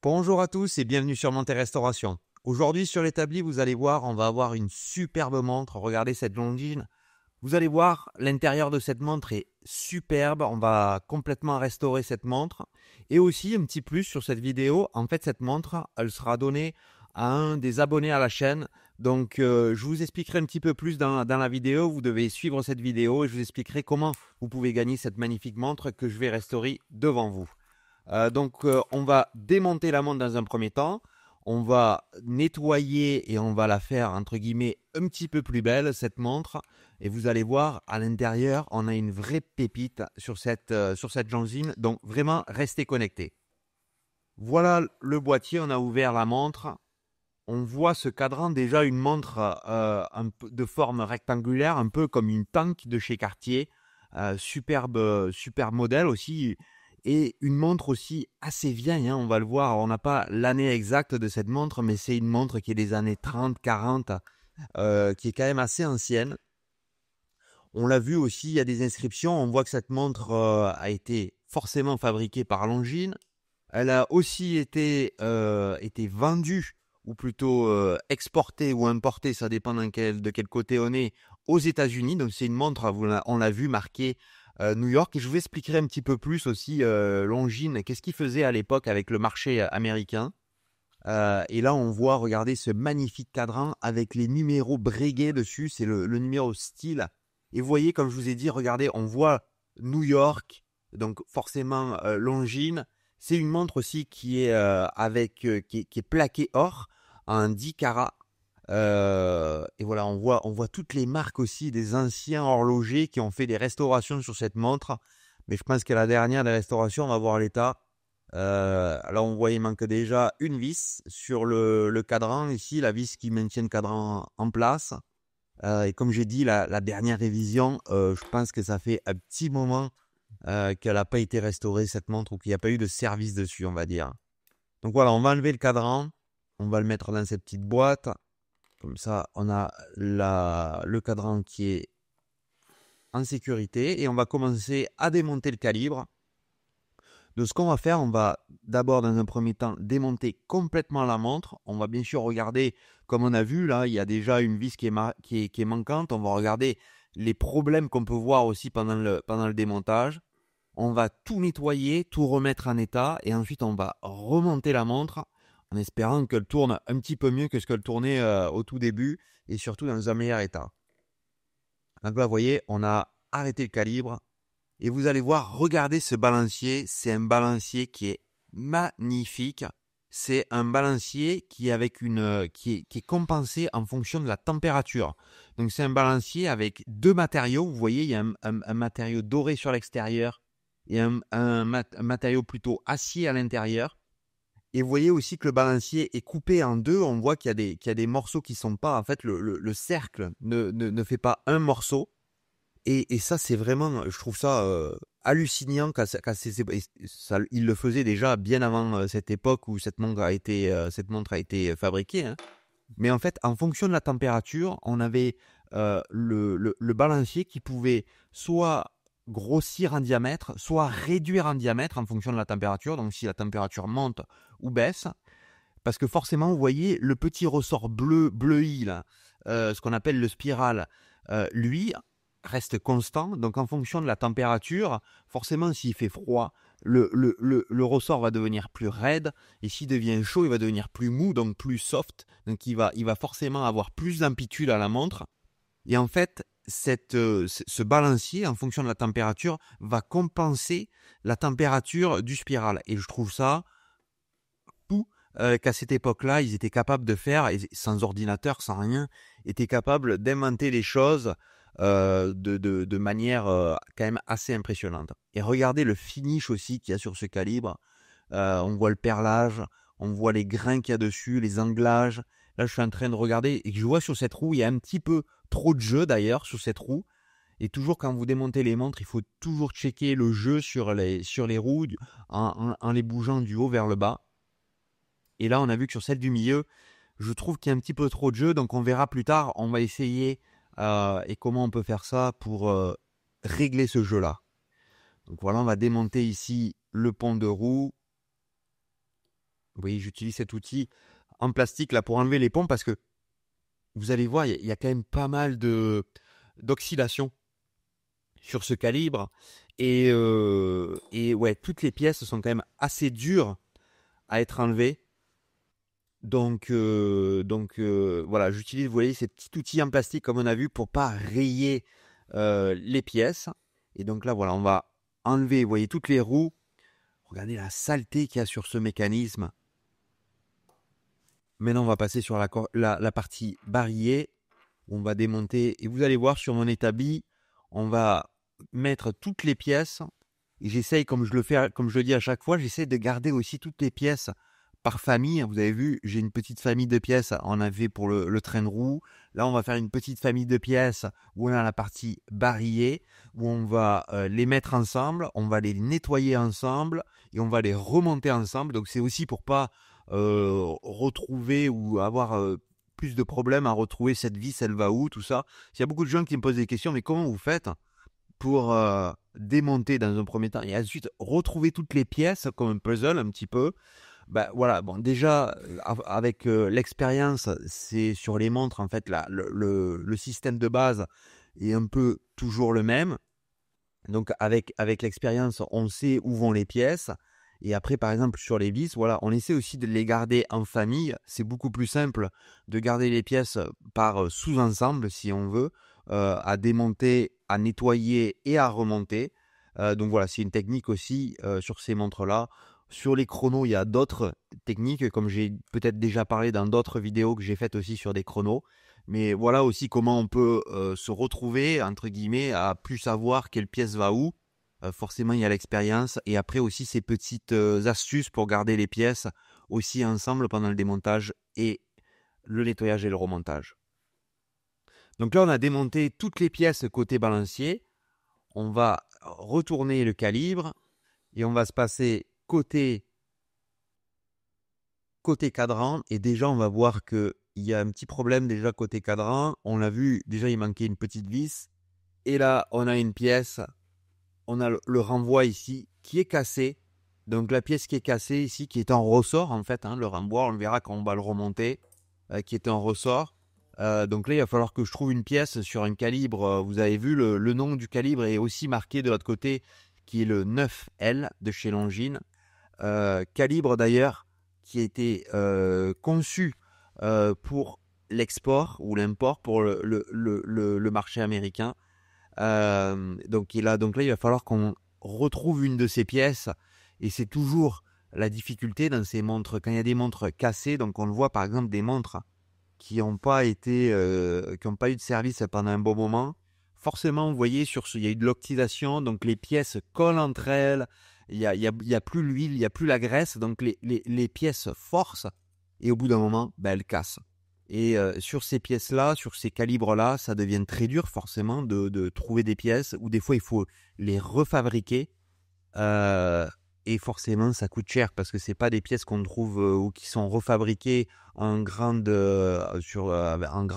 Bonjour à tous et bienvenue sur Monter Restauration. Aujourd'hui sur l'établi, vous allez voir, on va avoir une superbe montre. Regardez cette longine. Vous allez voir, l'intérieur de cette montre est superbe. On va complètement restaurer cette montre. Et aussi, un petit plus sur cette vidéo, en fait, cette montre, elle sera donnée à un des abonnés à la chaîne. Donc, je vous expliquerai un petit peu plus dans la vidéo. Vous devez suivre cette vidéo et je vous expliquerai comment vous pouvez gagner cette magnifique montre que je vais restaurer devant vous. On va démonter la montre dans un premier temps. On va nettoyer et on va la faire, entre guillemets, un petit peu plus belle, cette montre. Et vous allez voir, à l'intérieur, on a une vraie pépite sur cette longine. Donc, vraiment, restez connectés. Voilà le boîtier, on a ouvert la montre. On voit ce cadran, déjà une montre de forme rectangulaire, un peu comme une tank de chez Cartier. Superbe modèle aussi. Et une montre aussi assez vieille, hein, on va le voir. On n'a pas l'année exacte de cette montre, mais c'est une montre qui est des années 30, 40, qui est quand même assez ancienne. On l'a vu aussi, il y a des inscriptions. On voit que cette montre a été forcément fabriquée par Longines. Elle a aussi été vendue, ou plutôt exportée ou importée, ça dépend de quel côté on est, aux États-Unis. Donc c'est une montre, on l'a vu, marquée New York. Et je vous expliquerai un petit peu plus aussi Longines, qu'est-ce qu'il faisait à l'époque avec le marché américain. Et là, on voit, regardez ce magnifique cadran avec les numéros breguet dessus. C'est le numéro style. Et vous voyez, comme je vous ai dit, regardez, on voit New York, donc forcément Longines. C'est une montre aussi qui est, qui est plaquée or en 10 carats. Et voilà, on voit toutes les marques aussi des anciens horlogers qui ont fait des restaurations sur cette montre. Mais je pense que la dernière des restaurations, on va voir l'état. Alors on voit il manque déjà une vis sur le cadran ici, la vis qui maintient le cadran en place. Et comme j'ai dit, la dernière révision, je pense que ça fait un petit moment qu'elle n'a pas été restaurée cette montre ou qu'il n'y a pas eu de service dessus, on va dire. Donc voilà, on va enlever le cadran, on va le mettre dans cette petite boîte. Comme ça, on a le cadran qui est en sécurité et on va commencer à démonter le calibre. Donc, ce qu'on va faire, on va d'abord, dans un premier temps, démonter complètement la montre. On va bien sûr regarder, comme on a vu, là, il y a déjà une vis qui est manquante. On va regarder les problèmes qu'on peut voir aussi pendant le démontage. On va tout nettoyer, tout remettre en état. Et ensuite, on va remonter la montre en espérant qu'elle tourne un petit peu mieux que ce qu'elle tournait au tout début et surtout dans un meilleur état. Donc là, vous voyez, on a arrêté le calibre. Et vous allez voir, regardez ce balancier, c'est un balancier qui est magnifique. C'est un balancier qui est, qui est compensé en fonction de la température. Donc c'est un balancier avec deux matériaux. Vous voyez, il y a un matériau doré sur l'extérieur et un matériau plutôt acier à l'intérieur. Et vous voyez aussi que le balancier est coupé en deux. On voit qu'il y a des morceaux qui ne sont pas... En fait, le cercle ne fait pas un morceau. Et ça, c'est vraiment, je trouve ça hallucinant il le faisait déjà bien avant cette époque où cette montre a été fabriquée, hein. Mais en fait, en fonction de la température, on avait le balancier qui pouvait soit grossir en diamètre, soit réduire en diamètre en fonction de la température. Donc, si la température monte ou baisse, parce que forcément, vous voyez, le petit ressort bleu-bleuï, là, ce qu'on appelle le spiral, lui, reste constant. Donc, en fonction de la température, forcément, s'il fait froid, le ressort va devenir plus raide. Et s'il devient chaud, il va devenir plus mou, donc plus soft. Donc, il va forcément avoir plus d'amplitude à la montre. Et en fait, ce balancier, en fonction de la température, va compenser la température du spiral. Et je trouve ça fou qu'à cette époque-là, ils étaient capables de faire, sans ordinateur, sans rien, étaient capables d'inventer des choses de manière quand même assez impressionnante. Et regardez le finish aussi qu'il y a sur ce calibre. On voit le perlage, on voit les grains qu'il y a dessus, les anglages. Là, je suis en train de regarder et je vois sur cette roue, il y a un petit peu trop de jeu d'ailleurs sur cette roue. Et toujours quand vous démontez les montres, il faut toujours checker le jeu sur les roues en les bougeant du haut vers le bas. Et là, on a vu que sur celle du milieu, je trouve qu'il y a un petit peu trop de jeu. Donc, on verra plus tard. On va essayer et comment on peut faire ça pour régler ce jeu-là. Donc, voilà, on va démonter ici le pont de roue. Vous voyez, j'utilise cet outil en plastique là pour enlever les ponts parce que vous allez voir, il y a quand même pas mal d'oxydation sur ce calibre. Et ouais, toutes les pièces sont quand même assez dures à être enlevées. Donc voilà, j'utilise, vous voyez, ces petits outils en plastique comme on a vu pour pas rayer les pièces. Et donc là, voilà, on va enlever, vous voyez, toutes les roues. Regardez la saleté qu'il y a sur ce mécanisme. Maintenant, on va passer sur la partie barillet. On va démonter et vous allez voir sur mon établi, on va mettre toutes les pièces. Et j'essaye, comme je le fais, comme je le dis à chaque fois, j'essaie de garder aussi toutes les pièces par famille. Vous avez vu, j'ai une petite famille de pièces. On avait pour le train de roue. Là, on va faire une petite famille de pièces où on a la partie barillet, où on va les mettre ensemble, on va les nettoyer ensemble et on va les remonter ensemble. Donc, c'est aussi pour pas retrouver ou avoir plus de problèmes à retrouver cette vis, elle va où, tout ça. Il y a beaucoup de gens qui me posent des questions, mais comment vous faites pour démonter dans un premier temps et ensuite retrouver toutes les pièces comme un puzzle un petit peu. Ben voilà, bon déjà avec l'expérience, c'est sur les montres en fait le système de base est un peu toujours le même. Donc avec l'expérience, on sait où vont les pièces. Et après, par exemple, sur les vis, voilà, on essaie aussi de les garder en famille. C'est beaucoup plus simple de garder les pièces par sous-ensemble, si on veut, à démonter, à nettoyer et à remonter. Donc voilà, c'est une technique aussi sur ces montres-là. Sur les chronos, il y a d'autres techniques, comme j'ai peut-être déjà parlé dans d'autres vidéos que j'ai faites aussi sur des chronos. Mais voilà aussi comment on peut se retrouver, entre guillemets, à plus savoir quelle pièce va où. Forcément, il y a l'expérience. Et après aussi ces petites astuces pour garder les pièces aussi ensemble pendant le démontage et le nettoyage et le remontage. Donc là, on a démonté toutes les pièces côté balancier. On va retourner le calibre et on va se passer côté cadran. Et déjà, on va voir qu'il y a un petit problème déjà côté cadran. On l'a vu, déjà, il manquait une petite vis. Et là, on a une pièce, on a le renvoi ici qui est cassé. Donc la pièce qui est cassée ici, qui est en ressort en fait, hein, le renvoi, on le verra quand on va le remonter, qui est en ressort. Donc là, il va falloir que je trouve une pièce sur un calibre. Vous avez vu, le nom du calibre est aussi marqué de l'autre côté, qui est le 9L de chez Longines. Calibre d'ailleurs qui a été conçu pour l'export ou l'import pour le marché américain. Donc là, il va falloir qu'on retrouve une de ces pièces. Et c'est toujours la difficulté dans ces montres. Quand il y a des montres cassées, donc on le voit par exemple des montres qui n'ont pas été, qui n'ont pas eu de service pendant un bon moment. Forcément, vous voyez, il y a eu de l'oxydation, donc les pièces collent entre elles. Il y a plus l'huile, il n'y a plus la graisse, donc les pièces forcent. Et au bout d'un moment, ben, elles cassent. Et sur ces pièces-là, sur ces calibres-là, ça devient très dur forcément de trouver des pièces où des fois il faut les refabriquer. Et forcément, ça coûte cher parce que c'est pas des pièces qu'on trouve ou qui sont refabriquées en en grand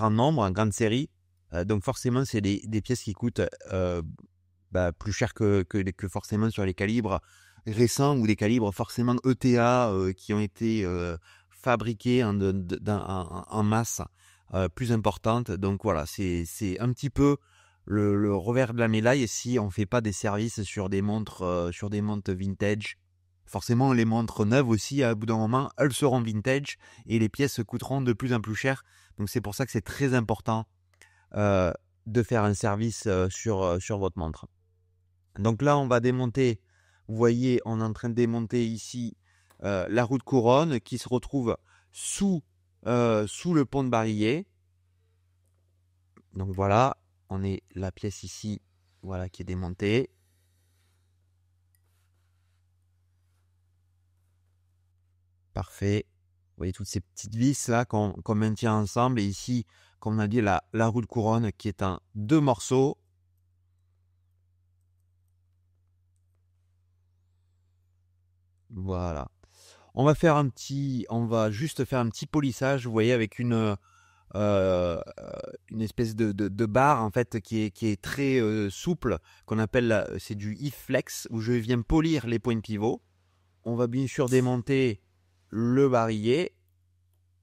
nombre, en grande série. Donc forcément, c'est des pièces qui coûtent plus cher que forcément sur les calibres récents ou des calibres forcément ETA qui ont été fabriqués en masse plus importante. Donc voilà, c'est un petit peu le revers de la médaille si on ne fait pas des services sur des montres vintage. Forcément, les montres neuves aussi, à bout d'un moment, elles seront vintage et les pièces coûteront de plus en plus cher. Donc c'est pour ça que c'est très important de faire un service sur votre montre. Donc là, on va démonter. Vous voyez, on est en train de démonter ici la roue de couronne qui se retrouve sous le pont de barillet. Donc voilà, on est la pièce ici, voilà, qui est démontée. Parfait. Vous voyez toutes ces petites vis là qu'on maintient ensemble. Et ici, comme on a dit, la roue de couronne qui est en 2 morceaux. Voilà. On va juste faire un petit polissage, vous voyez, avec une espèce de barre en fait qui est très souple, qu'on appelle, c'est du E-Flex, où je viens polir les points de pivot. On va bien sûr démonter le barillet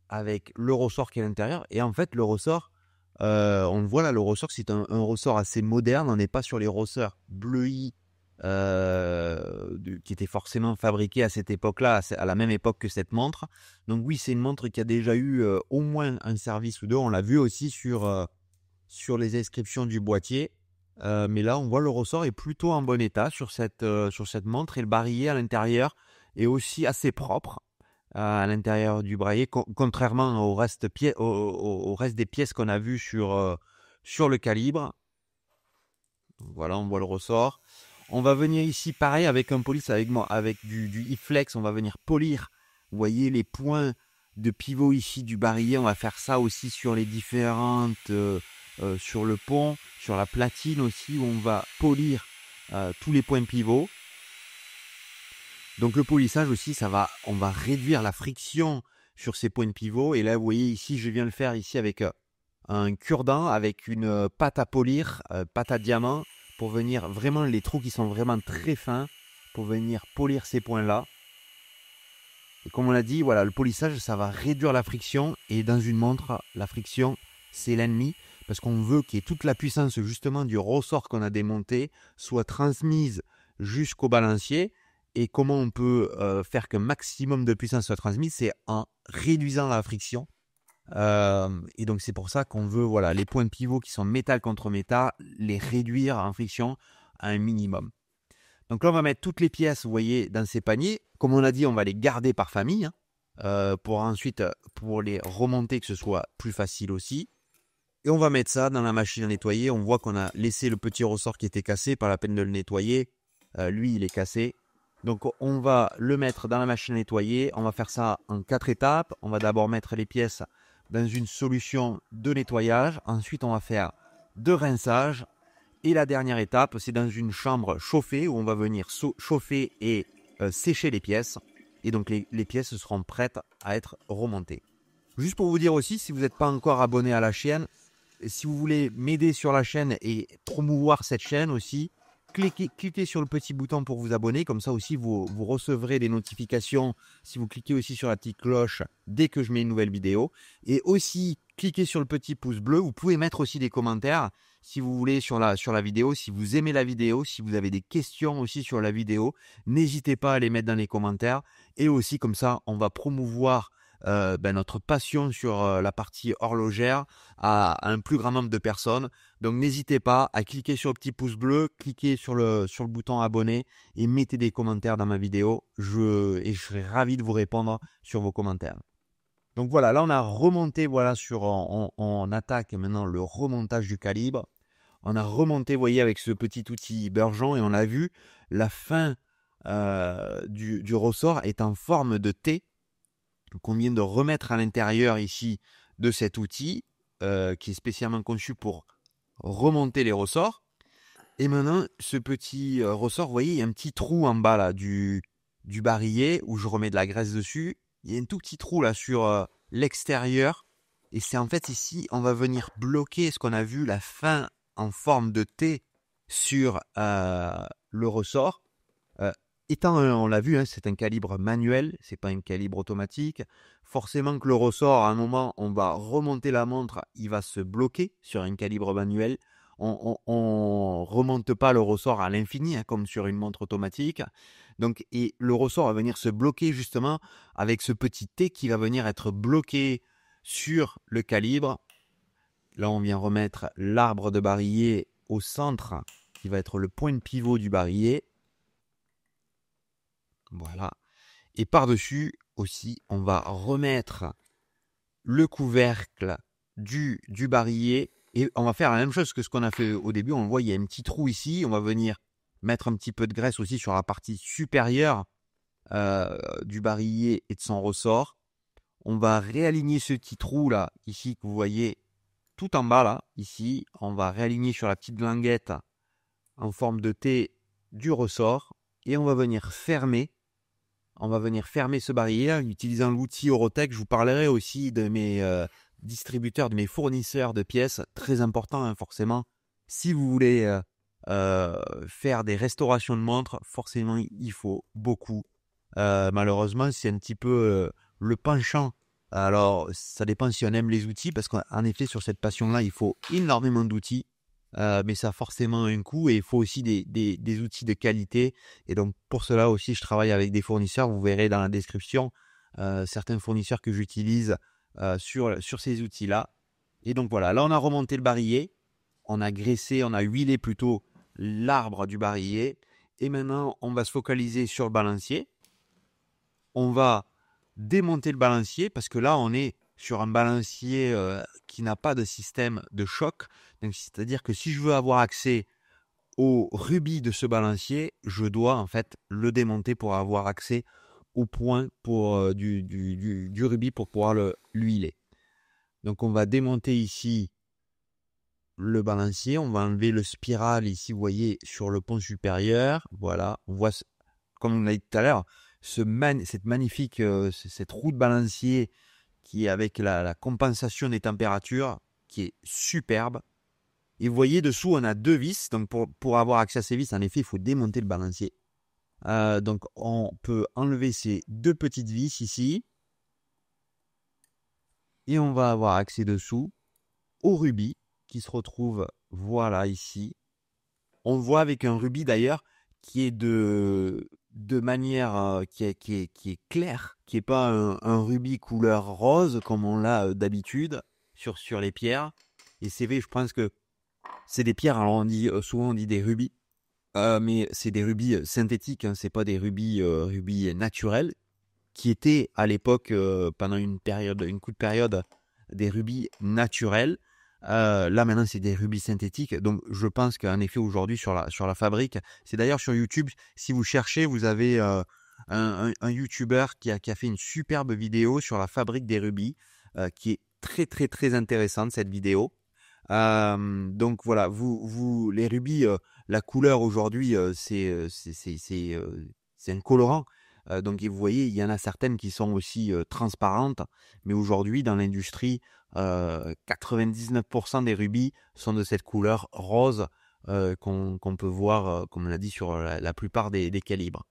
avec le ressort qui est à l'intérieur. Et en fait, le ressort, on le voit là, le ressort, c'est un ressort assez moderne. On n'est pas sur les ressorts bleuis qui étaient forcément fabriqués à cette époque-là, à la même époque que cette montre. Donc oui, c'est une montre qui a déjà eu au moins un service ou deux. On l'a vu aussi sur les inscriptions du boîtier. Mais là, on voit le ressort est plutôt en bon état sur cette montre. Et le barillet à l'intérieur est aussi assez propre à l'intérieur du barillet, contrairement au reste des pièces qu'on a vues sur le calibre. Donc voilà, on voit le ressort. On va venir ici, pareil, avec un police, avec du e-flex, on va venir polir. Vous voyez les points de pivot ici du barillet. On va faire ça aussi sur les différentes, sur le pont, sur la platine aussi, où on va polir tous les points pivots. Donc le polissage aussi, on va réduire la friction sur ces points de pivot. Et là, vous voyez ici, je viens le faire ici avec un cure-dent, avec une pâte à polir, pâte à diamant, pour venir vraiment, les trous qui sont vraiment très fins, pour venir polir ces points-là. Et comme on l'a dit, voilà, le polissage, ça va réduire la friction. Et dans une montre, la friction, c'est l'ennemi, parce qu'on veut que toute la puissance justement du ressort qu'on a démonté soit transmise jusqu'au balancier. Et comment on peut faire qu'un maximum de puissance soit transmise, c'est en réduisant la friction. Et donc c'est pour ça qu'on veut, voilà, les points de pivot qui sont métal contre métal, les réduire en friction à un minimum. Donc là, on va mettre toutes les pièces, vous voyez, dans ces paniers. Comme on a dit, on va les garder par famille, pour ensuite, pour les remonter, que ce soit plus facile aussi. Et on va mettre ça dans la machine à nettoyer. On voit qu'on a laissé le petit ressort qui était cassé, pas la peine de le nettoyer. Lui, il est cassé. Donc on va le mettre dans la machine à nettoyer. On va faire ça en 4 étapes. On va d'abord mettre les pièces dans une solution de nettoyage. Ensuite, on va faire de rinçage. Et la dernière étape, c'est dans une chambre chauffée où on va venir chauffer et sécher les pièces. Et donc les pièces seront prêtes à être remontées. Juste pour vous dire aussi, si vous n'êtes pas encore abonné à la chaîne, si vous voulez m'aider sur la chaîne et promouvoir cette chaîne aussi, cliquez sur le petit bouton pour vous abonner. Comme ça aussi, vous recevrez des notifications si vous cliquez aussi sur la petite cloche dès que je mets une nouvelle vidéo. Et aussi, cliquez sur le petit pouce bleu. Vous pouvez mettre aussi des commentaires si vous voulez sur la vidéo. Si vous aimez la vidéo, si vous avez des questions aussi sur la vidéo, n'hésitez pas à les mettre dans les commentaires. Et aussi, comme ça, on va promouvoir notre passion sur la partie horlogère à un plus grand nombre de personnes. Donc n'hésitez pas à cliquer sur le petit pouce bleu, cliquez sur le bouton abonner et mettez des commentaires dans ma vidéo. Je serai ravi de vous répondre sur vos commentaires. Donc voilà, là on a remonté, voilà, on attaque maintenant le remontage du calibre. On a remonté, vous voyez, avec ce petit outil Burgeon, et on a vu la fin du ressort est en forme de T. Qu'on vient de remettre à l'intérieur ici de cet outil qui est spécialement conçu pour remonter les ressorts. Et maintenant, ce petit ressort, vous voyez, il y a un petit trou en bas là, du barillet où je remets de la graisse dessus. Il y a un tout petit trou là sur l'extérieur. Et c'est en fait ici, on va venir bloquer ce qu'on a vu, la fin en forme de T sur le ressort. Étant, on l'a vu, c'est un calibre manuel, c'est pas un calibre automatique. Forcément que le ressort, à un moment, on va remonter la montre, il va se bloquer sur un calibre manuel. On remonte pas le ressort à l'infini, comme sur une montre automatique. Donc, et le ressort va venir se bloquer justement avec ce petit T qui va venir être bloqué sur le calibre. Là, on vient remettre l'arbre de barillet au centre, qui va être le point de pivot du barillet. Voilà. Et par-dessus aussi, on va remettre le couvercle du barillet. Et on va faire la même chose que ce qu'on a fait au début. On voit, il y a un petit trou ici. On va venir mettre un petit peu de graisse aussi sur la partie supérieure du barillet et de son ressort. On va réaligner ce petit trou là, ici, que vous voyez tout en bas là, ici. On va réaligner sur la petite languette en forme de T du ressort. Et on va venir fermer. On va venir fermer ce barillet en utilisant l'outil Eurotech. Je vous parlerai aussi de mes distributeurs, de mes fournisseurs de pièces. Très important, forcément. Si vous voulez faire des restaurations de montres, forcément, il faut beaucoup Malheureusement, c'est un petit peu le penchant. Alors, ça dépend si on aime les outils, parce qu'en effet, sur cette passion-là, il faut énormément d'outils, mais ça a forcément un coût et il faut aussi des outils de qualité. Et donc, pour cela aussi, je travaille avec des fournisseurs. Vous verrez dans la description certains fournisseurs que j'utilise sur ces outils-là. Et donc, voilà, là, on a remonté le barillet, on a graissé, on a huilé plutôt l'arbre du barillet. Et maintenant, on va se focaliser sur le balancier. On va démonter le balancier parce que là, on est sur un balancier qui n'a pas de système de choc. Donc, c'est-à-dire que si je veux avoir accès au rubis de ce balancier, je dois en fait le démonter pour avoir accès au point pour, du rubis pour pouvoir l'huiler. Donc, on va démonter ici le balancier. On va enlever le spiral ici, vous voyez, sur le pont supérieur. Voilà, on voit, comme on l'a dit tout à l'heure, cette magnifique cette roue de balancier qui est avec la compensation des températures, qui est superbe. Et vous voyez, dessous, on a deux vis. Donc, pour avoir accès à ces vis, en effet, il faut démonter le balancier. Donc, on peut enlever ces deux petites vis ici. Et on va avoir accès dessous au rubis qui se retrouve, voilà, ici. On voit avec un rubis d'ailleurs qui est de manière qui est claire, qui n'est pas un rubis couleur rose comme on l'a d'habitude sur les pierres. Et c'est vrai, je pense que c'est des pierres, alors on dit souvent on dit des rubis, mais c'est des rubis synthétiques, hein, c'est pas des rubis naturels, qui étaient à l'époque, pendant une courte période, des rubis naturels. Là maintenant c'est des rubis synthétiques, donc je pense qu'en effet aujourd'hui sur la fabrique, c'est d'ailleurs sur YouTube, si vous cherchez, vous avez un YouTuber qui a fait une superbe vidéo sur la fabrique des rubis, qui est très très très intéressante cette vidéo. Donc voilà, les rubis, la couleur aujourd'hui, c'est un colorant. Donc vous voyez, il y en a certaines qui sont aussi transparentes, mais aujourd'hui dans l'industrie, 99% des rubis sont de cette couleur rose qu'on peut voir, comme on l'a dit, sur la plupart des calibres.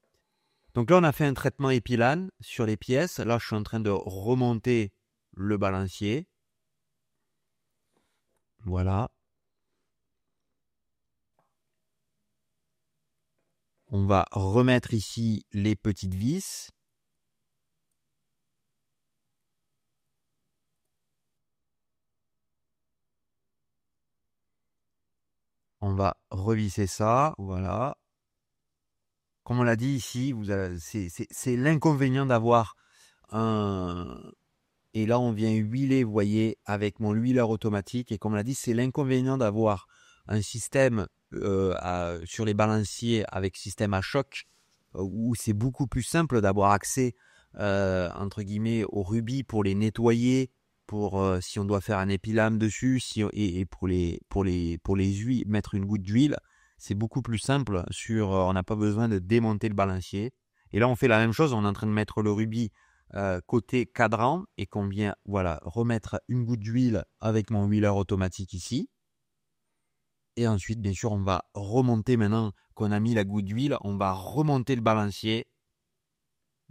Donc là, on a fait un traitement épilane sur les pièces. Là, je suis en train de remonter le balancier. Voilà. On va remettre ici les petites vis. On va revisser ça. Voilà. Comme on l'a dit ici, c'est l'inconvénient d'avoir un... Et là, on vient huiler, vous voyez, avec mon huileur automatique. Et comme on l'a dit, c'est l'inconvénient d'avoir un système sur les balanciers avec système à choc, où c'est beaucoup plus simple d'avoir accès, entre guillemets, aux rubis pour les nettoyer, pour si on doit faire un épilame dessus, et pour les huiles, mettre une goutte d'huile, c'est beaucoup plus simple. On n'a pas besoin de démonter le balancier. Et là, on fait la même chose. On est en train de mettre le rubis côté cadran et qu'on vient voilà, remettre une goutte d'huile avec mon huileur automatique ici. Et ensuite, bien sûr, on va remonter, maintenant qu'on a mis la goutte d'huile, on va remonter le balancier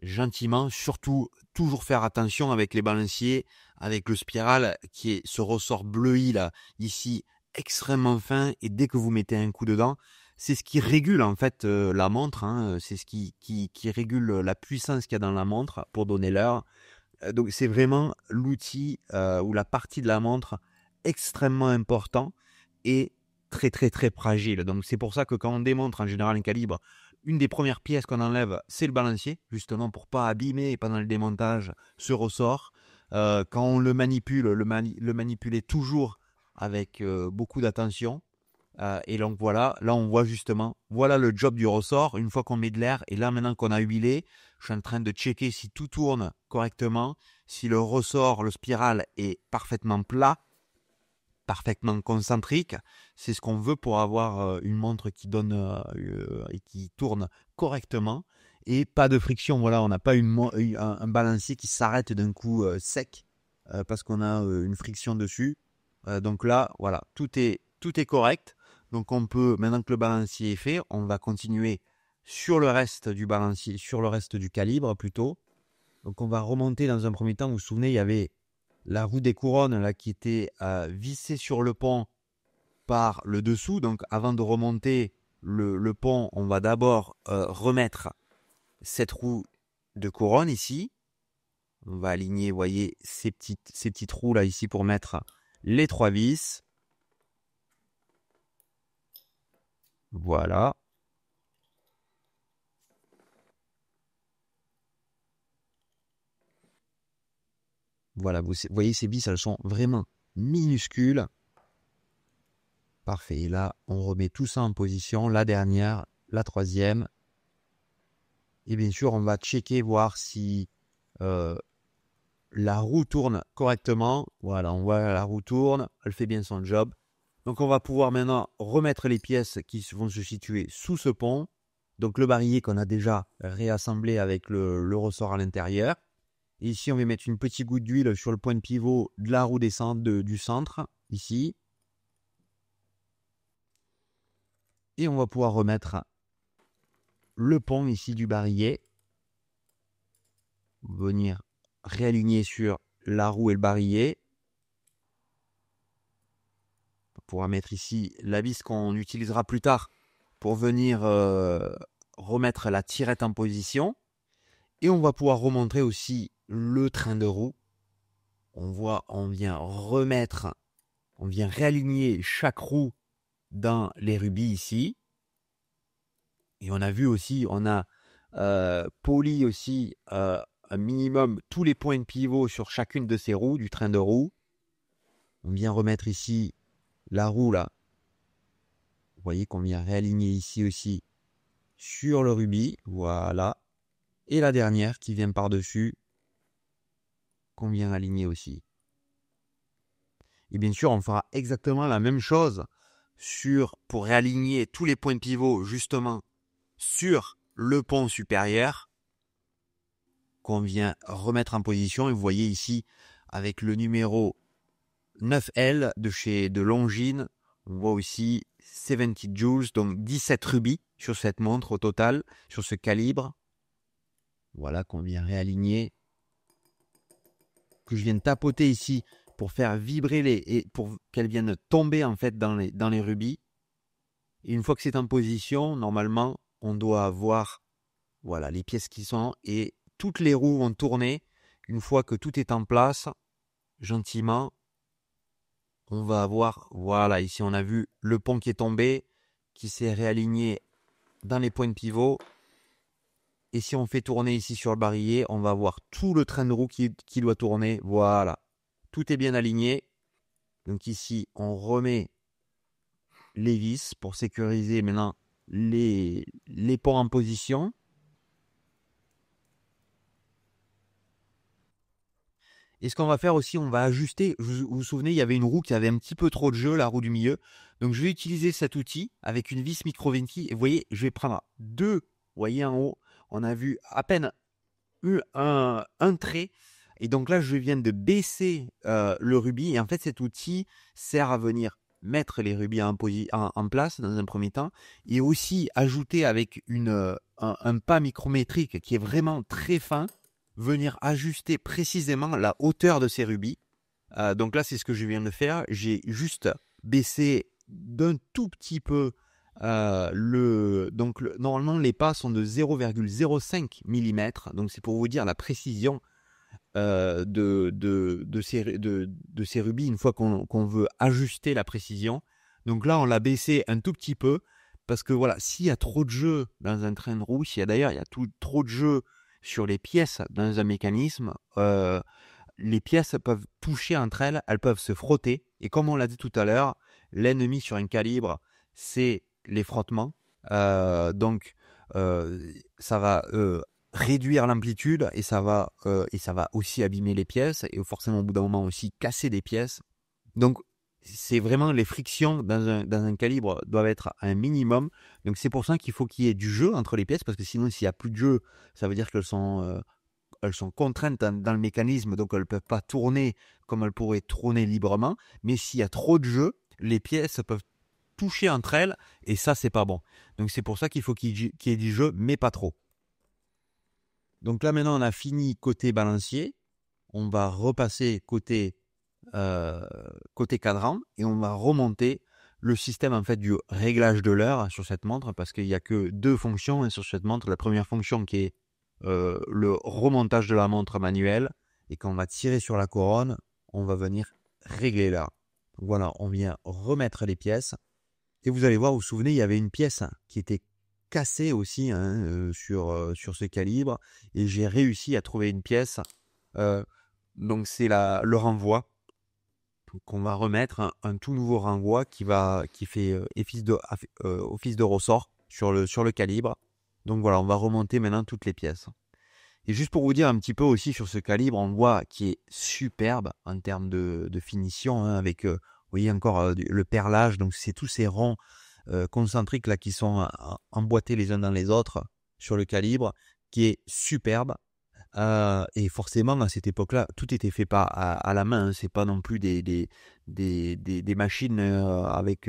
gentiment. Surtout, toujours faire attention avec les balanciers, avec le spiral qui est ce ressort bleui là, ici, extrêmement fin. Et dès que vous mettez un coup dedans, c'est ce qui régule en fait la montre, hein. C'est ce qui régule la puissance qu'il y a dans la montre pour donner l'heure. Donc c'est vraiment l'outil ou la partie de la montre extrêmement important et très très très fragile. Donc c'est pour ça que quand on démontre en général un calibre, une des premières pièces qu'on enlève, c'est le balancier, justement pour pas abîmer pendant le démontage ce ressort. Quand on le manipule, le manipuler toujours avec beaucoup d'attention. Et donc voilà, là on voit justement, voilà le job du ressort, une fois qu'on met de l'air, et là maintenant qu'on a huilé, je suis en train de checker si tout tourne correctement, si le ressort, le spiral est parfaitement plat, parfaitement concentrique. C'est ce qu'on veut pour avoir une montre qui donne et qui tourne correctement, et pas de friction. Voilà, on n'a pas un balancier qui s'arrête d'un coup sec parce qu'on a une friction dessus. Donc là, voilà, tout est correct. Donc on peut, maintenant que le balancier est fait, on va continuer sur le reste du balancier, sur le reste du calibre plutôt. Donc on va remonter dans un premier temps. Vous vous souvenez, il y avait la roue des couronnes là, qui était vissée sur le pont par le dessous. Donc avant de remonter le pont, on va d'abord remettre cette roue de couronne ici. On va aligner, vous voyez, ces petits trous là ici pour mettre les 3 vis. Voilà. Voilà, vous voyez, ces vis, elles sont vraiment minuscules. Parfait. Et là, on remet tout ça en position. La dernière, la troisième. Et bien sûr, on va checker, voir si la roue tourne correctement. Voilà, on voit la roue tourne. Elle fait bien son job. Donc, on va pouvoir maintenant remettre les pièces qui vont se situer sous ce pont. Donc, le barillet qu'on a déjà réassemblé avec le ressort à l'intérieur. Et ici, on va mettre une petite goutte d'huile sur le point de pivot de la roue du centre, ici. Et on va pouvoir remettre le pont ici du barillet. Venir réaligner sur la roue et le barillet. On pourra mettre ici la vis qu'on utilisera plus tard pour venir remettre la tirette en position. Et on va pouvoir remontrer aussi le train de roue. On vient réaligner chaque roue dans les rubis ici. Et on a vu aussi, on a poli aussi un minimum tous les points de pivot sur chacune de ces roues du train de roue. On vient remettre ici la roue là. Vous voyez qu'on vient réaligner ici aussi sur le rubis. Voilà. Et la dernière qui vient par-dessus, qu'on vient aligner aussi. Et bien sûr, on fera exactement la même chose pour réaligner tous les points de pivot justement sur le pont supérieur qu'on vient remettre en position. Et vous voyez ici avec le numéro 9L de Longines, on voit aussi 70 joules, donc 17 rubis sur cette montre au total, sur ce calibre. Voilà qu'on vient réaligner, que je viens de tapoter ici pour faire vibrer et pour qu'elles viennent tomber en fait dans les rubis. Et une fois que c'est en position, normalement, on doit avoir voilà, les pièces qui sont et toutes les roues vont tourner. Une fois que tout est en place, gentiment, on va avoir, voilà, ici on a vu le pont qui est tombé, qui s'est réaligné dans les points de pivot. Et si on fait tourner ici sur le barillet, on va avoir tout le train de roue qui doit tourner. Voilà, tout est bien aligné. Donc ici, on remet les vis pour sécuriser maintenant les ponts en position. Et ce qu'on va faire aussi, on va ajuster. Vous vous souvenez, il y avait une roue qui avait un petit peu trop de jeu, la roue du milieu. Donc je vais utiliser cet outil avec une vis micro-venti. Et vous voyez, je vais prendre deux. Vous voyez en haut, on a vu à peine un trait. Et donc là, je viens de baisser le rubis. Et en fait, cet outil sert à venir mettre les rubis en place dans un premier temps. Et aussi ajouter avec un pas micrométrique qui est vraiment très fin, venir ajuster précisément la hauteur de ces rubis. Donc là, c'est ce que je viens de faire. J'ai juste baissé d'un tout petit peu normalement, les pas sont de 0,05 mm. Donc c'est pour vous dire la précision de ces rubis une fois qu'on veut ajuster la précision. Donc là, on l'a baissé un tout petit peu parce que voilà, s'il y a trop de jeu dans un train de roue, il y a trop de jeu sur les pièces dans un mécanisme, les pièces peuvent toucher entre elles, elles peuvent se frotter. Et comme on l'a dit tout à l'heure, l'ennemi sur un calibre, c'est les frottements. Donc, ça va réduire l'amplitude et ça va aussi abîmer les pièces et forcément au bout d'un moment aussi casser des pièces. Donc, c'est vraiment les frictions dans un calibre doivent être à un minimum. Donc, c'est pour ça qu'il faut qu'il y ait du jeu entre les pièces parce que sinon, s'il n'y a plus de jeu, ça veut dire qu'elles sont contraintes dans le mécanisme, donc elles ne peuvent pas tourner comme elles pourraient tourner librement. Mais s'il y a trop de jeu, les pièces peuvent toucher entre elles, et ça, c'est pas bon. Donc c'est pour ça qu'il faut qu'il y ait du jeu, mais pas trop. Donc là, maintenant, on a fini côté balancier. On va repasser côté cadran, et on va remonter le système en fait du réglage de l'heure sur cette montre, parce qu'il n'y a que deux fonctions sur cette montre. La première fonction qui est le remontage de la montre manuelle, et quand on va tirer sur la couronne, on va venir régler l'heure. Voilà, on vient remettre les pièces, et vous allez voir, vous vous souvenez, il y avait une pièce qui était cassée aussi sur ce calibre, et j'ai réussi à trouver une pièce. Donc c'est le renvoi qu'on va remettre, un tout nouveau renvoi qui fait office de ressort sur le calibre. Donc voilà, on va remonter maintenant toutes les pièces. Et juste pour vous dire un petit peu aussi sur ce calibre, on voit qui est superbe en termes de finition, avec, vous voyez encore le perlage. Donc c'est tous ces ronds concentriques là qui sont emboîtés les uns dans les autres sur le calibre, qui est superbe. Et forcément, à cette époque-là, tout était fait pas à la main. C'est pas non plus des machines avec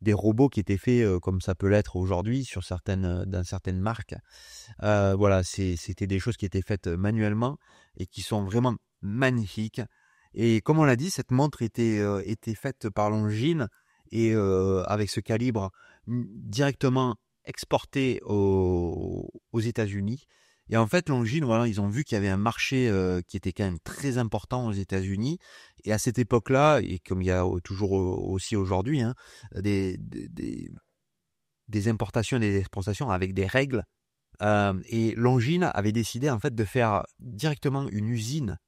des robots qui étaient faits comme ça peut l'être aujourd'hui dans certaines marques. Voilà, c'était des choses qui étaient faites manuellement et qui sont vraiment magnifiques. Et comme on l'a dit, cette montre était faite par Longines, et avec ce calibre directement exporté aux États-Unis. Et en fait, Longines, voilà, ils ont vu qu'il y avait un marché qui était quand même très important aux États-Unis. Et à cette époque-là, et comme il y a toujours aussi aujourd'hui, des importations et des exportations avec des règles. Et Longines avait décidé en fait de faire directement une usine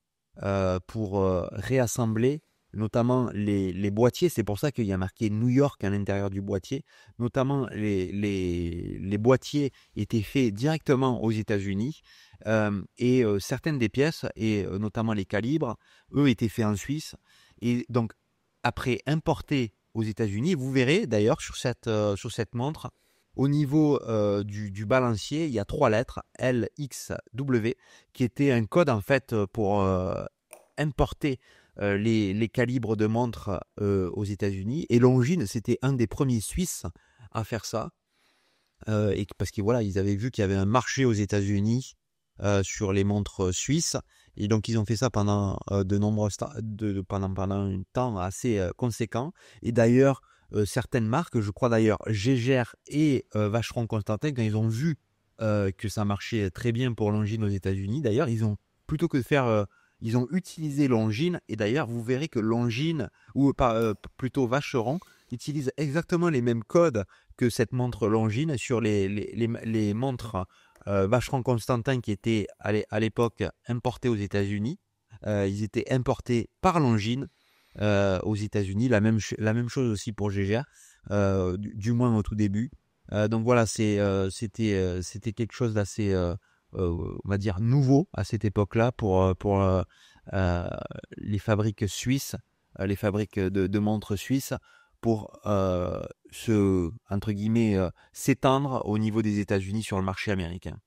pour réassembler notamment les boîtiers. C'est pour ça qu'il y a marqué New York à l'intérieur du boîtier. Notamment les boîtiers étaient faits directement aux États-Unis, et certaines des pièces, et notamment les calibres, eux étaient faits en Suisse. Et donc après importés aux États-Unis, vous verrez d'ailleurs sur cette montre, au niveau du balancier, il y a 3 lettres, L, X, W, qui était un code en fait pour importer les calibres de montres aux États-Unis. Et Longines, c'était un des premiers Suisses à faire ça. Et parce que voilà, ils avaient vu qu'il y avait un marché aux États-Unis sur les montres suisses. Et donc ils ont fait ça pendant pendant un temps assez conséquent. Et d'ailleurs, certaines marques, je crois d'ailleurs Gégère et Vacheron Constantin, quand ils ont vu que ça marchait très bien pour Longines aux États-Unis, d'ailleurs, ils ont plutôt que de faire, ils ont utilisé Longines. Et d'ailleurs, vous verrez que Longines, ou plutôt Vacheron, utilise exactement les mêmes codes que cette montre Longines sur les montres Vacheron Constantin qui étaient à l'époque importés aux États-Unis. Ils étaient importés par Longines aux États-Unis. La même chose aussi pour GGA, du moins au tout début. Donc voilà, c'était quelque chose d'assez, on va dire, nouveau à cette époque-là pour les fabriques suisses, les fabriques de montres suisses, pour entre guillemets, s'étendre au niveau des États-Unis sur le marché américain.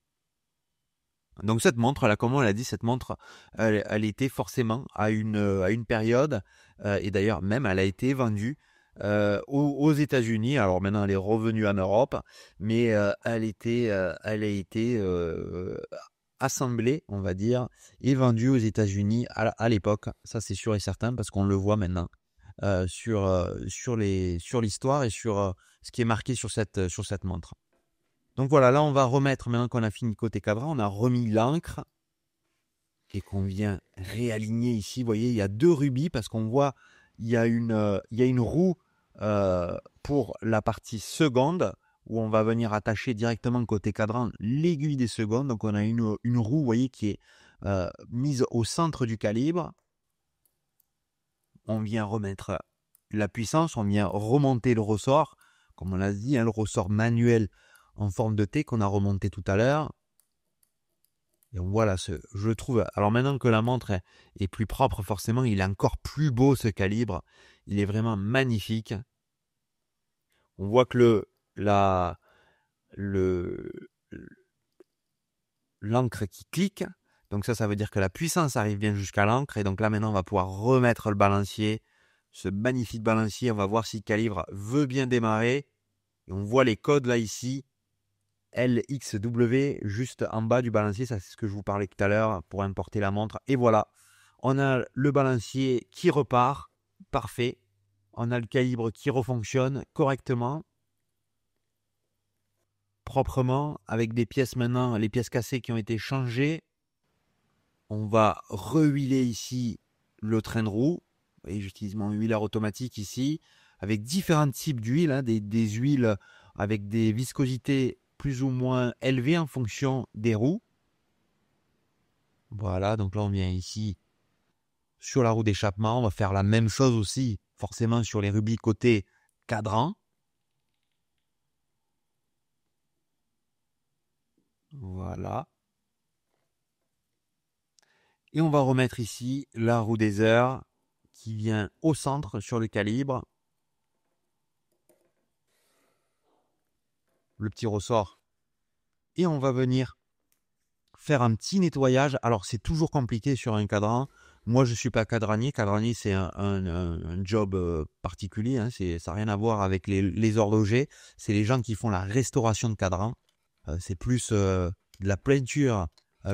Donc cette montre, là, comme on l'a dit, cette montre, elle était forcément à une période, et d'ailleurs même elle a été vendue aux États-Unis. Alors maintenant elle est revenue en Europe, mais elle a été assemblée, on va dire, et vendue aux États-Unis à l'époque. Ça c'est sûr et certain, parce qu'on le voit maintenant sur l'histoire et sur ce qui est marqué sur cette montre. Donc voilà, là on va remettre, maintenant qu'on a fini côté cadran, on a remis l'encre et qu'on vient réaligner ici. Vous voyez, il y a 2 rubis, parce qu'on voit il y a une roue pour la partie seconde, où on va venir attacher directement côté cadran l'aiguille des secondes. Donc on a une roue, vous voyez, qui est mise au centre du calibre. On vient remettre la puissance, on vient remonter le ressort, comme on l'a dit, le ressort manuel en forme de T qu'on a remonté tout à l'heure. Et voilà, je trouve, alors maintenant que la montre est plus propre, forcément, il est encore plus beau, ce calibre. Il est vraiment magnifique. On voit que l'encre qui clique. Donc ça veut dire que la puissance arrive bien jusqu'à l'encre. Et donc là, maintenant, on va pouvoir remettre le balancier ce magnifique balancier. On va voir si le calibre veut bien démarrer. Et on voit les codes là ici. LXW juste en bas du balancier. Ça, c'est ce que je vous parlais tout à l'heure pour importer la montre. Et voilà, on a le balancier qui repart. Parfait. On a le calibre qui refonctionne correctement. Proprement, avec des pièces maintenant, les pièces cassées qui ont été changées. On va rehuiler ici le train de roue. Vous voyez, j'utilise mon huileur automatique ici, avec différents types d'huiles, hein, des huiles avec des viscosités plus ou moins élevées en fonction des roues. Voilà, donc là on vient ici sur la roue d'échappement. On va faire la même chose aussi, forcément sur les rubis côté cadran. Voilà. Et on va remettre ici la roue des heures qui vient au centre sur le calibre. Le petit ressort. Et on va venir faire un petit nettoyage. Alors c'est toujours compliqué sur un cadran. Moi je ne suis pas cadranier. Cadranier c'est un job particulier. Hein. Ça n'a rien à voir avec les horlogers. C'est les gens qui font la restauration de cadran. C'est plus de la peinture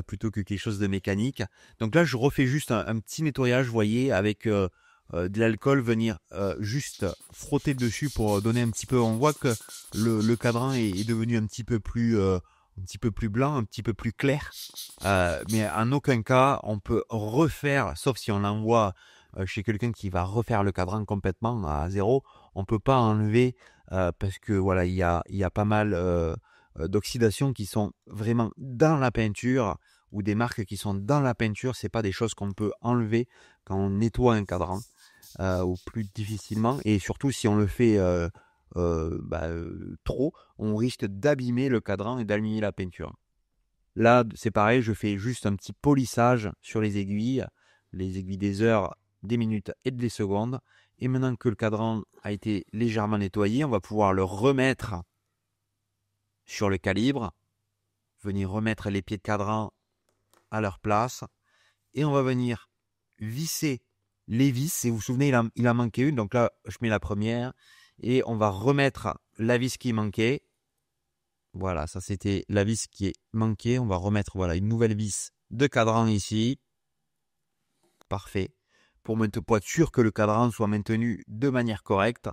plutôt que quelque chose de mécanique. Donc là je refais juste un petit nettoyage, vous voyez, avec de l'alcool, venir juste frotter dessus pour donner un petit peu. On voit que le cadran est devenu un petit peu plus blanc, un petit peu plus clair. Mais en aucun cas on peut refaire, sauf si on l'envoie chez quelqu'un qui va refaire le cadran complètement à zéro. On peut pas enlever parce que voilà, il y a pas mal d'oxydation qui sont vraiment dans la peinture, ou des marques qui sont dans la peinture. C'est pas des choses qu'on peut enlever quand on nettoie un cadran, ou plus difficilement. Et surtout si on le fait trop, on risque d'abîmer le cadran et d'abîmer la peinture. Là c'est pareil, je fais juste un petit polissage sur les aiguilles des heures, des minutes et des secondes. Et maintenant que le cadran a été légèrement nettoyé, on va pouvoir le remettre sur le calibre, venir remettre les pieds de cadran à leur place, et on va venir visser les vis. Et vous vous souvenez, il en manquait une, donc là je mets la première et on va remettre la vis qui manquait. Voilà, ça c'était la vis qui manquait. On va remettre voilà une nouvelle vis de cadran ici. Parfait. Pour être sûr que le cadran soit maintenu de manière correcte.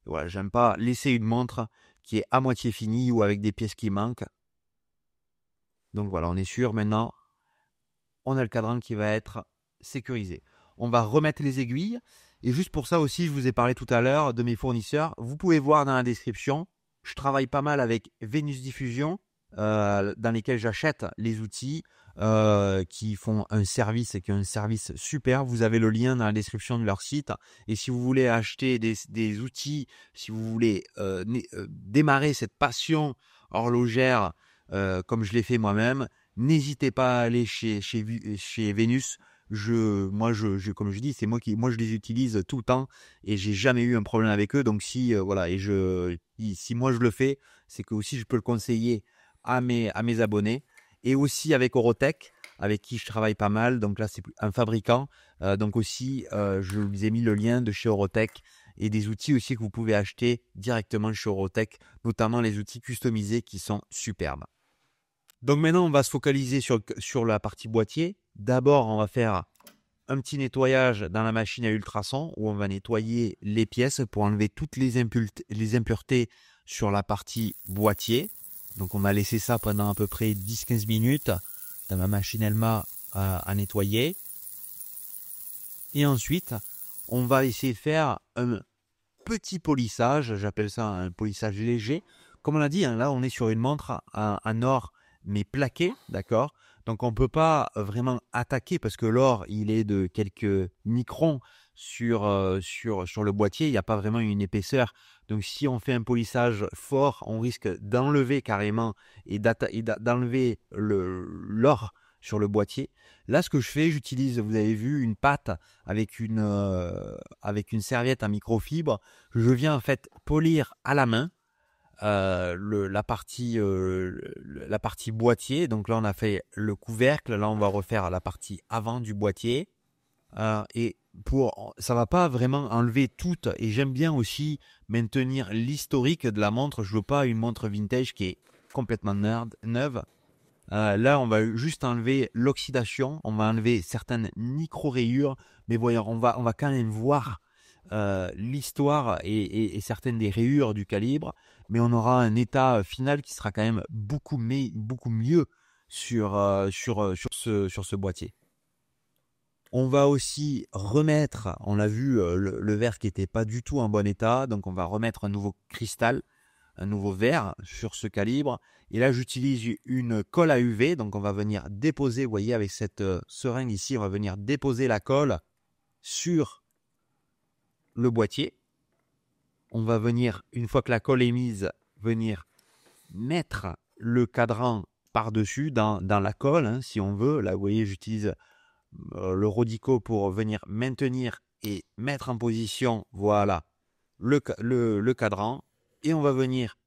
Voilà, j'aime pas laisser une montre qui est à moitié finie ou avec des pièces qui manquent. Donc voilà, on est sûr maintenant. On a le cadran qui va être sécurisé. On va remettre les aiguilles. Et juste pour ça aussi, je vous ai parlé tout à l'heure de mes fournisseurs. Vous pouvez voir dans la description, je travaille pas mal avec Venus Diffusion, dans lesquels j'achète les outils qui font un service, qui ont un service super. Vous avez le lien dans la description de leur site. Et si vous voulez acheter des outils, si vous voulez démarrer cette passion horlogère comme je l'ai fait moi-même, n'hésitez pas à aller chez Venus. Comme je dis, c'est moi je les utilise tout le temps et j'ai jamais eu un problème avec eux. Donc si si moi je le fais, c'est que aussi je peux le conseiller à mes abonnés. Et aussi avec Orotech, avec qui je travaille pas mal. Donc là c'est un fabricant. Donc aussi je vous ai mis le lien de chez Orotech et des outils aussi que vous pouvez acheter directement chez Orotech, notamment les outils customisés qui sont superbes. Donc maintenant, on va se focaliser sur la partie boîtier. D'abord, on va faire un petit nettoyage dans la machine à ultrasons où on va nettoyer les pièces pour enlever toutes les impuretés sur la partie boîtier. Donc on va laisser ça pendant à peu près 10-15 minutes dans ma machine Elma à nettoyer. Et ensuite, on va essayer de faire un petit polissage. J'appelle ça un polissage léger. Comme on l'a dit, hein, là on est sur une montre en or mais plaqué, d'accord. Donc on ne peut pas vraiment attaquer parce que l'or il est de quelques microns sur le boîtier, il n'y a pas vraiment une épaisseur. Donc si on fait un polissage fort, on risque d'enlever carrément et d'enlever l'or sur le boîtier. Là ce que je fais, j'utilise, vous avez vu, une pâte avec une serviette à microfibre. Je viens en fait polir à la main la partie boîtier. Donc là on a fait le couvercle, là on va refaire la partie avant du boîtier et ça va pas vraiment enlever toute. Et j'aime bien aussi maintenir l'historique de la montre. Je veux pas une montre vintage qui est complètement neuve. Là, on va juste enlever l'oxydation, on va enlever certaines micro-rayures, mais voyons, on va quand même voir l'histoire et certaines des rayures du calibre, mais on aura un état final qui sera quand même beaucoup mieux sur ce boîtier. On va aussi remettre, on l'a vu, le verre qui n'était pas du tout en bon état, donc on va remettre un nouveau cristal, un nouveau verre sur ce calibre. Et là, j'utilise une colle à UV. Donc, on va venir déposer, vous voyez, avec cette seringue ici, on va venir déposer la colle sur le boîtier. On va venir, une fois que la colle est mise, venir mettre le cadran par-dessus dans la colle, hein, si on veut. Là, vous voyez, j'utilise le Rodico pour venir maintenir et mettre en position, voilà, le cadran. Et on va venir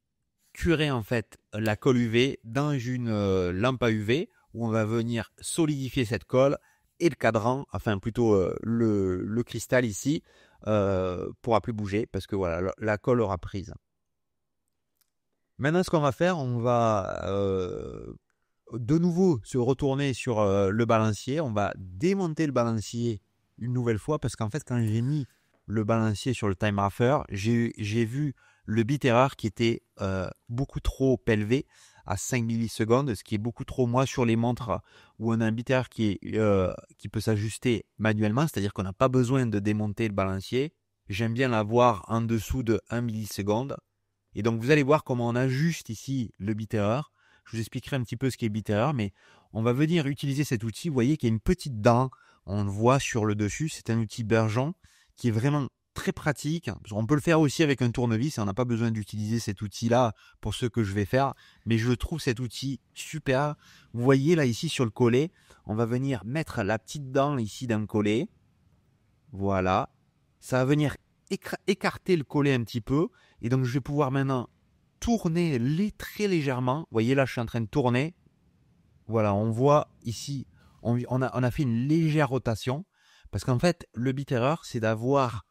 curer en fait la colle UV dans une lampe à UV où on va venir solidifier cette colle et le cadran, enfin plutôt le cristal ici, pourra plus bouger parce que voilà, la colle aura prise. Maintenant, ce qu'on va faire, on va de nouveau se retourner sur le balancier. On va démonter le balancier une nouvelle fois parce qu'en fait, quand j'ai mis le balancier sur le time raffer, j'ai vu le bit error qui était beaucoup trop élevé à 5 millisecondes, ce qui est beaucoup trop, moi, sur les montres où on a un bit error qui peut s'ajuster manuellement, c'est-à-dire qu'on n'a pas besoin de démonter le balancier. J'aime bien l'avoir en dessous de 1 milliseconde. Et donc, vous allez voir comment on ajuste ici le bit error. Je vous expliquerai un petit peu ce qu'est bit error, mais on va venir utiliser cet outil. Vous voyez qu'il y a une petite dent, on le voit sur le dessus. C'est un outil Burgeon qui est vraiment très pratique. On peut le faire aussi avec un tournevis. On n'a pas besoin d'utiliser cet outil-là pour ce que je vais faire, mais je trouve cet outil super. Vous voyez là ici sur le collet, on va venir mettre la petite dent ici d'un collet. Voilà. Ça va venir écarter le collet un petit peu. Et donc, je vais pouvoir maintenant tourner très légèrement. Vous voyez, là, je suis en train de tourner. Voilà, on voit ici, on a fait une légère rotation. Parce qu'en fait, le bit error, c'est d'avoir,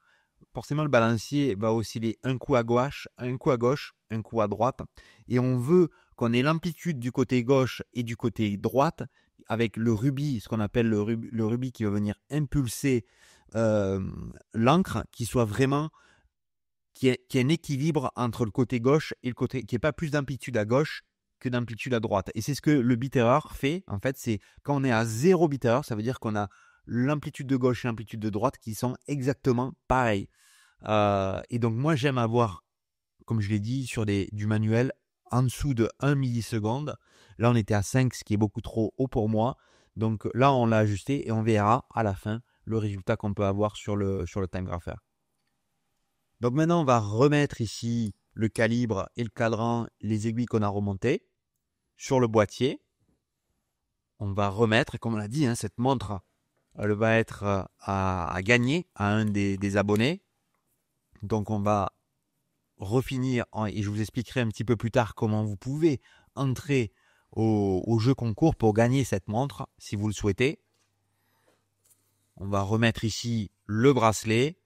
forcément, le balancier va osciller un coup à gauche, un coup à droite. Et on veut qu'on ait l'amplitude du côté gauche et du côté droite, avec le rubis, ce qu'on appelle le rubis qui va venir impulser l'encre, qui soit vraiment, qui ait un équilibre entre le côté gauche et le côté, qui n'ait pas plus d'amplitude à gauche que d'amplitude à droite. Et c'est ce que le bit error fait. En fait, c'est quand on est à 0 bit error, ça veut dire qu'on a l'amplitude de gauche et l'amplitude de droite qui sont exactement pareilles. Et donc, moi, j'aime avoir, comme je l'ai dit, sur du manuel, en dessous de 1 milliseconde. Là, on était à 5, ce qui est beaucoup trop haut pour moi. Donc là, on l'a ajusté et on verra à la fin le résultat qu'on peut avoir sur le time grapher. Donc maintenant, on va remettre ici le calibre et le cadran, les aiguilles qu'on a remontées sur le boîtier. On va remettre, et comme on l'a dit, hein, cette montre, elle va être à gagner à un des abonnés. Donc on va refinir, et je vous expliquerai un petit peu plus tard comment vous pouvez entrer au jeu concours pour gagner cette montre, si vous le souhaitez. On va remettre ici le bracelet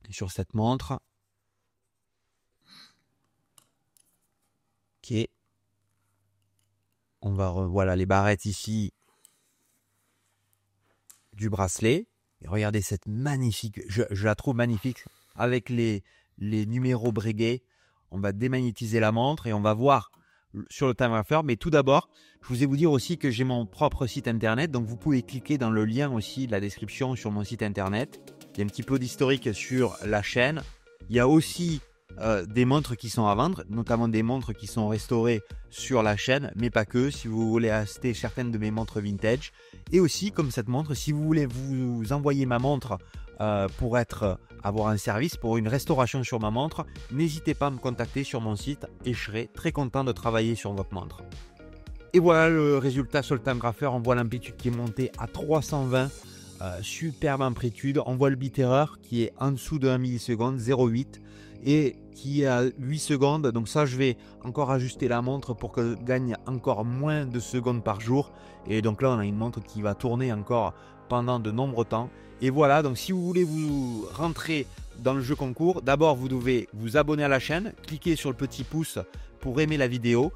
sur cette montre. Ok. On va voilà les barrettes ici du bracelet. Et regardez cette magnifique, je la trouve magnifique avec les numéros Breguet. On va démagnétiser la montre et on va voir sur le time grapher. Mais tout d'abord, je vous ai vous dire aussi que j'ai mon propre site internet. Donc vous pouvez cliquer dans le lien aussi de la description sur mon site internet. Il y a un petit peu d'historique sur la chaîne. Il y a aussi des montres qui sont à vendre, notamment des montres qui sont restaurées sur la chaîne, mais pas que, si vous voulez acheter certaines de mes montres vintage. Et aussi, comme cette montre, si vous voulez vous envoyer ma montre pour avoir un service, pour une restauration sur ma montre, n'hésitez pas à me contacter sur mon site et je serai très content de travailler sur votre montre. Et voilà le résultat sur le time grapher. On voit l'amplitude qui est montée à 320, superbe amplitude. On voit le bit error qui est en dessous de 1 milliseconde, 0,8, et qui est à 8 secondes. Donc ça, je vais encore ajuster la montre pour qu'elle gagne encore moins de secondes par jour. Et donc là, on a une montre qui va tourner encore pendant de nombreux temps. Et voilà, donc si vous voulez vous rentrer dans le jeu concours, d'abord vous devez vous abonner à la chaîne, cliquer sur le petit pouce pour aimer la vidéo,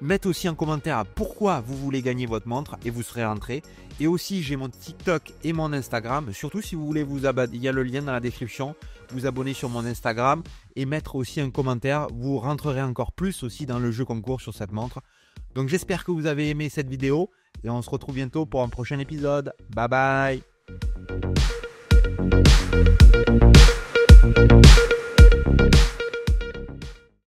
mettre aussi en commentaire pourquoi vous voulez gagner votre montre et vous serez rentré. Et aussi j'ai mon TikTok et mon Instagram, surtout si vous voulez vous abonner, il y a le lien dans la description, vous abonner sur mon Instagram et mettre aussi un commentaire, vous rentrerez encore plus aussi dans le jeu concours sur cette montre. Donc j'espère que vous avez aimé cette vidéo et on se retrouve bientôt pour un prochain épisode. Bye bye.